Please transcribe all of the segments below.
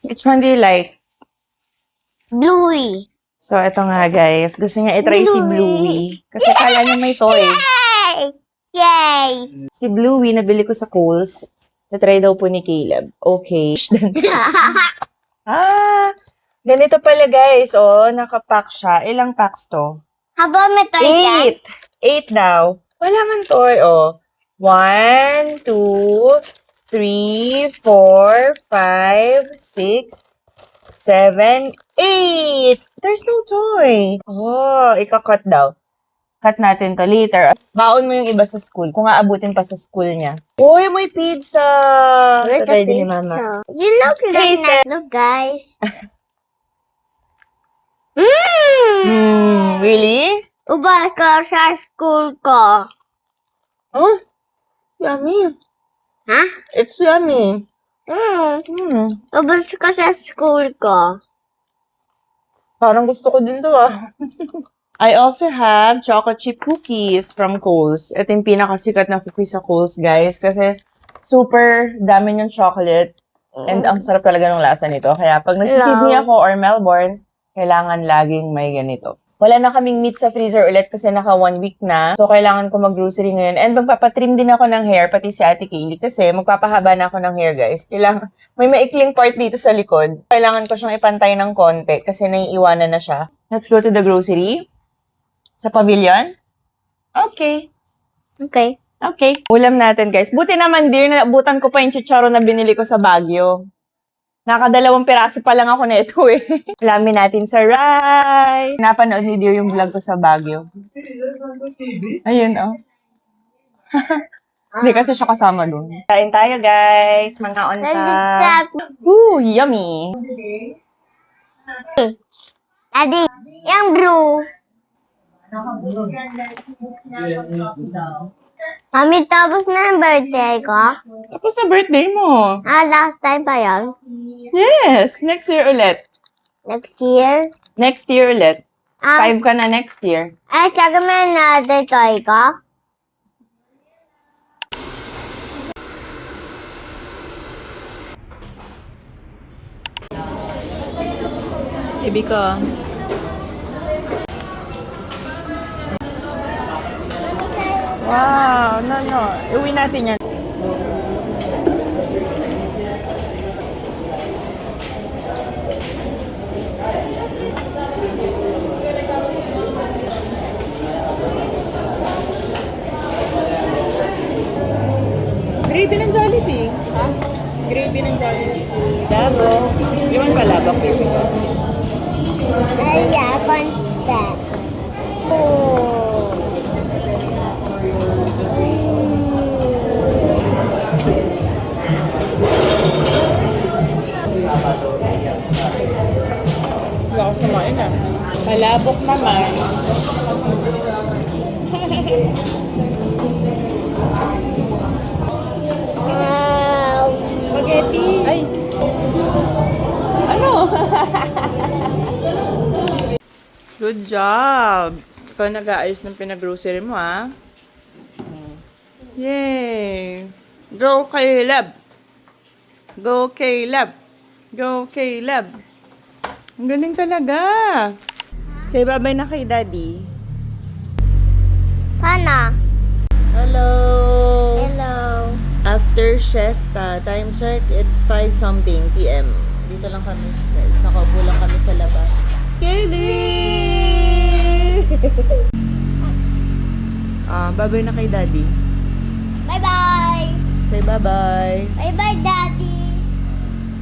Which one do you like? Bluey. So, ito nga guys. Gusto niya itry si Bluey. Kasi kala niya may toy. Yay! Yay! Si Bluey, nabili ko sa Kohl's. Na-try daw po ni Caleb. Okay. Ganito pala guys. Oh, nakapack siya. Ilang packs to? Haba may toy dyan? 8 daw. Wala man toy, oh. 1, 2, 3, 4, 5, 6, 7, 8. There's no toy. Oh, ika-cut daw. Cut natin to later. Baon mo yung iba sa school. Kung aabutin pa sa school niya. Uy, may pizza! Tatry din ni Mama. You look like Taste that. Look, guys. Really? Ubas ka sa school ko. Oh, yummy. Ha? It's yummy. Ubas ka sa school ko. Parang gusto ko din to I also have chocolate chip cookies from Kohl's. Ito yung pinakasikat na cookies sa Kohl's, guys. Kasi super dami yung chocolate. And ang sarap talaga ng lasa nito. Kaya pag nagsi-Sydney ako or Melbourne, kailangan laging may ganito. Wala na kaming meat sa freezer ulit kasi naka 1 week na. So, kailangan ko mag-grocery ngayon. And magpapatrim din ako ng hair, pati si Ate Kaylee. Kasi magpapahaba na ako ng hair, guys. Kailangan, may maikling part dito sa likod. Kailangan ko siyang ipantay ng konti kasi naiiwanan na siya. Let's go to the grocery. Sa pavilion? Okay. Okay. Okay. Ulam natin, guys. Buti naman, dear, naabutan ko pa yung chicharon na binili ko sa Baguio. Nakadalawang piraso pa lang ako na ito eh. Alamin natin sa rice. Napanood ni Dear yung vlog ko sa Baguio. Ayun, oh. Hindi kasi siya kasama doon. Kain tayo, guys. Mga onta. Ooh, yummy. Daddy, yung blue. Mami, tapos na ang birthday ko? Tapos na birthday mo. Last time pa yan? Yes, next year ulit. Next year? Next year ulit. 5 ka na next year. Ay, tsaka may another toy ko? Ibi ko. Wow, no. Iuwi natin yan. Gravy ng Jollibee. Ha? Gravy ng Jollibee. Labo. Iwan pa labak. Ay, konti. Oh. Wala ko kumain ah. Malabok naman. Spaghetti. Ay. Ano? Good job. Ikaw nag-aayos ng pinag-grocery mo, ah. Yay. Go, Caleb. Go, Caleb. Go, Caleb. Ang galing talaga. Say bye-bye na kay Daddy. Pana. Hello. Hello. After siesta, time check, it's 5 something p.m. Dito lang kami, guys. Nakaupo lang kami sa labas. Kelly! Bye-bye na kay Daddy. Bye-bye. Say bye-bye. Bye-bye, Daddy.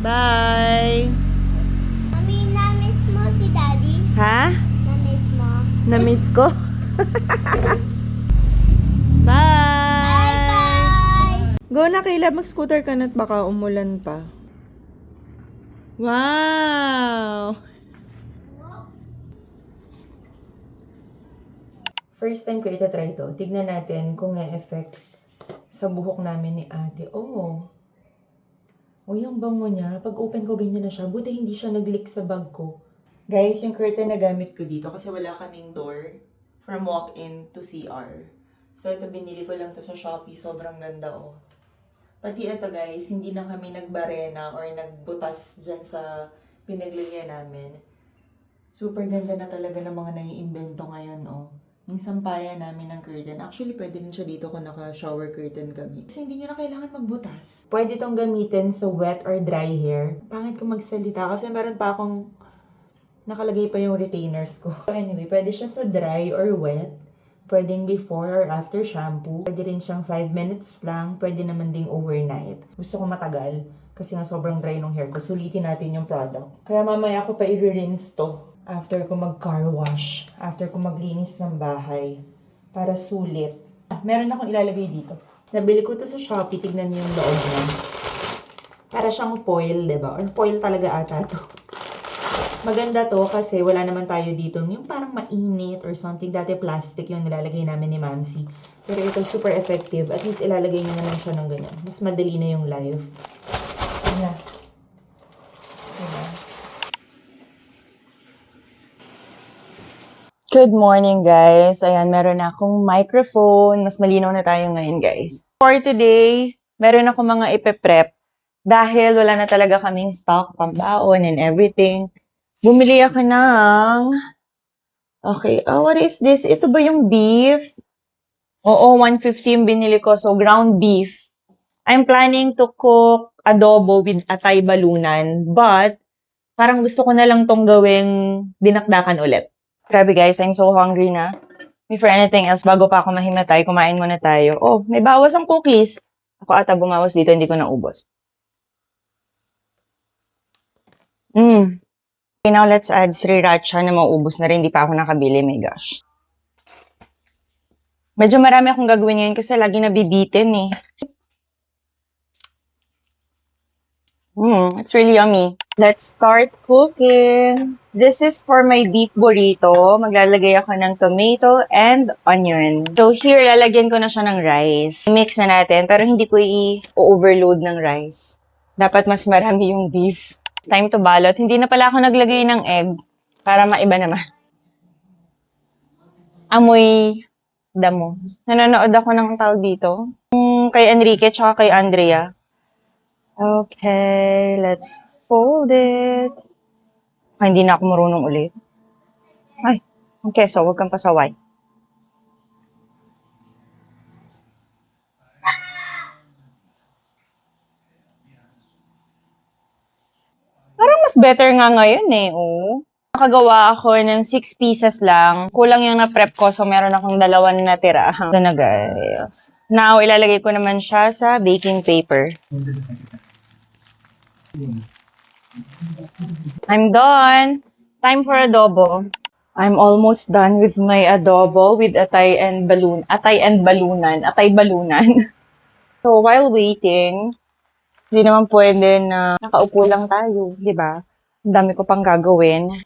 Bye! Mami, na-miss mo si Daddy? Ha? Na-miss mo? Na-miss ko? Bye! Bye-bye. Go na, Caleb. Mag-scooter ka na't baka umulan pa. Wow! First time ko ito-try to. Tignan natin kung may effect sa buhok namin ni ate. Oh! Uy, ang bango niya. Pag open ko, ganyan na siya. Buti hindi siya nag-leak sa bag ko. Guys, yung curtain na gamit ko dito kasi wala kaming door from walk-in to CR. So, ito binili ko lang to sa Shopee. Sobrang ganda, oh. Pati ito guys, hindi na kami nagbarena or nagbutas dyan sa pinaglagyan namin. Super ganda na talaga ng mga naiimbento ngayon, oh. Yung sampayan namin ng curtain. Actually, pwede rin siya dito kung naka-shower curtain kami. Kasi hindi nyo na kailangan magbutas. Pwede itong gamitin sa wet or dry hair. Pangit ko magsalita kasi meron pa akong nakalagay pa yung retainers ko. So anyway, pwede siya sa dry or wet. Pwedeng before or after shampoo. Pwede rin siyang 5 minutes lang. Pwede naman ding overnight. Gusto ko matagal kasi nga sobrang dry ng hair ko. Sulitin natin yung product. Kaya mamaya ako pa i-rinse to. After ko mag-car wash. After ko maglinis ng bahay. Para sulit. Meron akong ilalagay dito. Nabili ko to sa Shopee. Tignan niyo yung loob niya. Para siyang foil, diba? Or foil talaga ata to. Maganda to kasi wala naman tayo dito yung parang mainit or something. Dati plastic yung nilalagay namin ni Mamsi. Pero ito super effective. At least ilalagay niya na lang siya ng ganyan. Mas madali na yung life. Ayan. Ayan. Good morning, guys. Ayan, meron na akong microphone. Mas malinaw na tayo ngayon, guys. For today, meron ako mga ipe-prep. Dahil wala na talaga kaming stock, pambaon, and everything. Bumili ako ng... Okay, what is this? Ito ba yung beef? Oo, 150 yung binili ko. So, ground beef. I'm planning to cook adobo with atay balunan. But, parang gusto ko na lang tong gawing dinakdakan ulit. Grabe guys, I'm so hungry na. Before anything else, bago pa ako mahimatay, kumain muna tayo. Oh, may bawas ang cookies. Ako ata bumawas dito, hindi ko naubos. Okay, now let's add sriracha na mauubos na rin. Hindi pa ako nakabili, my gosh. Medyo marami akong gagawin ngayon kasi lagi nabibitin eh. It's really yummy. Let's start cooking. This is for my beef burrito. Maglalagay ako ng tomato and onion. So here, lalagyan ko na siya ng rice. Mix na natin, pero hindi ko i-overload ng rice. Dapat mas marami yung beef. Time to balot. Hindi na pala ako naglagay ng egg para maiba naman. Amoy damo. Nanonood ako ng tawag dito. Kay Enrique tsaka kay Andrea. Okay, let's fold it. Hindi na ako marunong ulit. Ay, okay, so huwag kang pasaway. Parang mas better nga ngayon eh, oh. Nakagawa ako ng 6 pieces lang. Kulang yung na-prep ko, so meron akong 2 na natira. Ito na guys. Now, ilalagay ko naman siya sa baking paper. I'm done. Time for adobo. I'm almost done with my adobo with atay balunan. So, while waiting, hindi naman pwede na nakaupo lang tayo, di ba? Ang dami ko pang gagawin.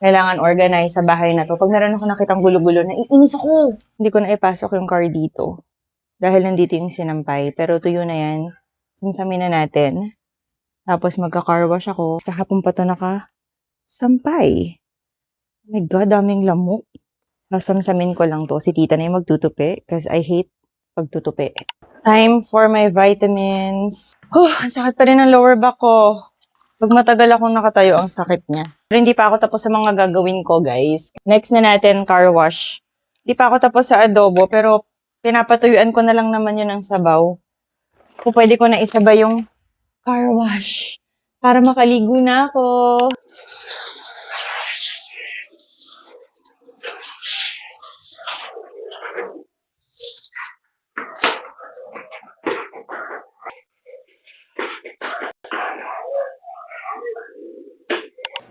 Kailangan organize sa bahay na to. Pag meron ako nakitang gulo-gulo, naiinis ako. Hindi ko na ipasok yung car dito. Dahil nandito yung sinampay. Pero tuyo na yan. Samsamin na natin. Tapos magka-car wash ako. Sa hapon pa to naka-sampay. Oh my God, daming lamok. Sasamsamin ko lang to. Si tita na yung magtutupi. Because I hate pagtutupi. Time for my vitamins. Ang sakit pa rin ng lower back ko. Pag matagal akong nakatayo, ang sakit niya. Pero hindi pa ako tapos sa mga gagawin ko, guys. Next na natin, car wash. Hindi pa ako tapos sa adobo, pero pinapatuyuan ko na lang naman yun ng sabaw. So, pwede ko na isabay yung car wash para makaligo na ako.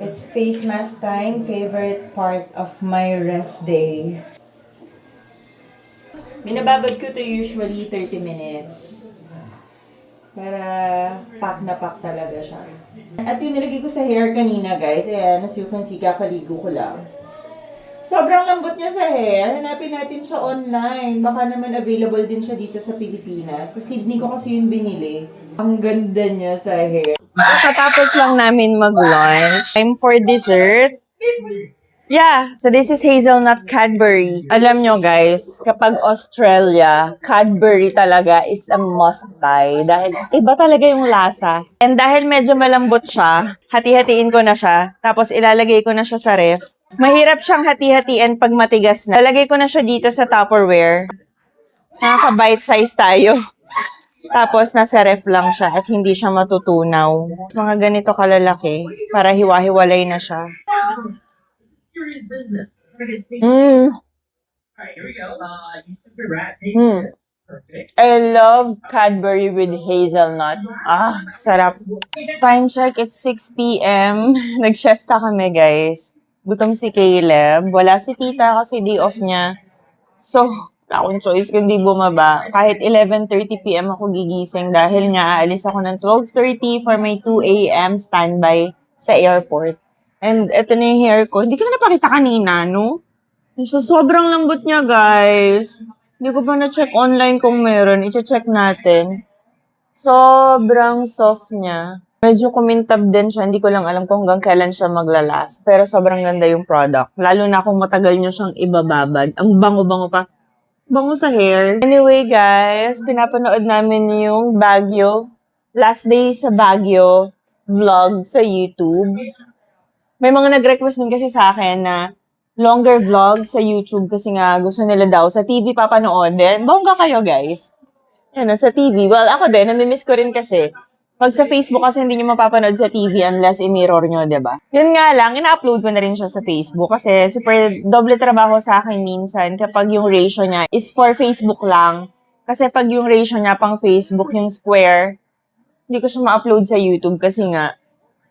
It's face mask time, favorite part of my rest day. Binababad ko to usually 30 minutes. Para pack na pack talaga siya. At yung nilagay ko sa hair kanina, guys, ayan, as you can see, kakaligo ko lang. Sobrang lambot niya sa hair. Hanapin natin siya online. Baka naman available din siya dito sa Pilipinas. Sa Sydney ko kasi yung binili. Ang ganda niya sa hair. Katapos lang namin mag-lunch. Time for dessert. Yeah, so this is hazelnut Cadbury. Alam nyo guys, kapag Australia, Cadbury talaga is a must buy dahil iba talaga yung lasa. And dahil medyo malambot siya, hati-hatiin ko na siya, tapos ilalagay ko na siya sa ref. Mahirap siyang hati-hatiin pag matigas na. Lalagay ko na siya dito sa Tupperware. Nakaka-bite size tayo. Tapos, nasa ref lang siya at hindi siya matutunaw. Mga ganito kalalaki para hiwa-hiwalay na siya. Mm. Mm. I love Cadbury with hazelnut. Ah, sarap. Time check, it's 6 p.m. Nag-siesta kami, guys. Gutom si Caleb. Wala si tita kasi day off niya. So, wala akong choice kundi bumaba. Kahit 11:30 p.m. ako gigising dahil nga aalis ako ng 12:30 for my 2 a.m. standby sa airport. And eto na yung hair ko. Hindi ko na napakita kanina, no? So, sobrang lambot niya, guys. Hindi ko pa na-check online kung meron. I-check natin. Sobrang soft niya. Medyo kumintab din siya. Hindi ko lang alam kung hanggang kailan siya maglalast. Pero sobrang ganda yung product. Lalo na kung matagal nyo siyang ibababad. Ang bango-bango pa. Bango sa hair. Anyway, guys, pinapanood namin yung Baguio. Last day sa Baguio vlog sa YouTube. May mga nag-request din kasi sa akin na longer vlog sa YouTube kasi nga gusto nila daw sa TV papanoodin. Bongga kayo, guys. Yan, sa TV. Well, ako din, namimiss ko rin kasi. Pag sa Facebook kasi hindi nyo mapapanood sa TV unless i-mirror nyo, ba? Diba? Yun nga lang, ina-upload ko na rin siya sa Facebook kasi super doble trabaho sa akin minsan kapag yung ratio niya is for Facebook lang. Kasi pag yung ratio niya pang Facebook, yung square, hindi ko siya ma-upload sa YouTube kasi nga,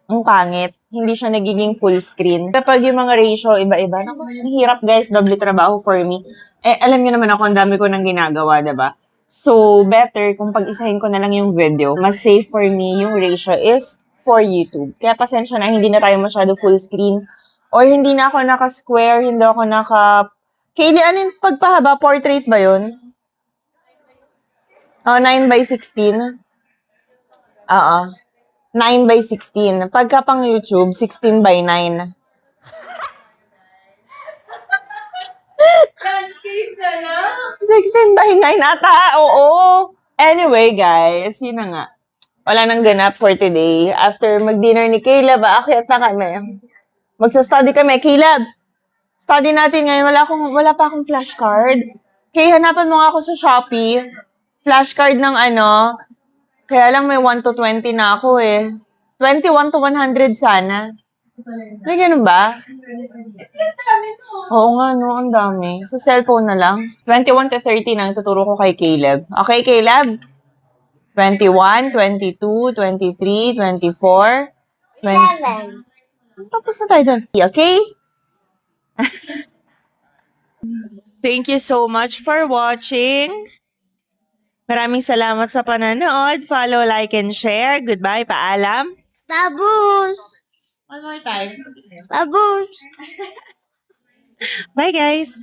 ang pangit. Hindi siya nagiging full screen. Kapag yung mga ratio, iba-iba, naku, ang hirap guys, doble trabaho for me. Eh, alam niyo naman ako, ang dami ko nang ginagawa, diba? So, better kung pag-isahin ko na lang yung video. Mas safe for me yung ratio is for YouTube. Kaya pasensya na, hindi na tayo masyado full screen. Or hindi na ako naka-square, hindi ako naka... Kaylee, ano yung pagpahaba? Portrait ba yun? Oh, 9:16. Oo. 9:16. Pagka pang YouTube, 16:9. 16:9 ata, oo. Anyway, guys, yun na nga. Wala nang ganap for today. After mag-dinner ni Caleb, aakyat na kami. Magsa-study kami. Caleb, study natin ngayon. Wala pa akong flashcard. Kaya hanapan mo nga ako sa Shopee. Flashcard ng ano. Kaya lang may 1 to 20 na ako eh. 21 to 100 sana. May ganun ba? Oo nga, no. Ang dami. Sa cellphone na lang. 21 to 30 na tuturo ko kay Caleb. Okay, Caleb? 21, 22, 23, 24, 7. Tapos na tayo doon. Okay? Thank you so much for watching. Maraming salamat sa pananood. Follow, like, and share. Goodbye. Paalam. Babush! One more time. Babush! Bye, guys.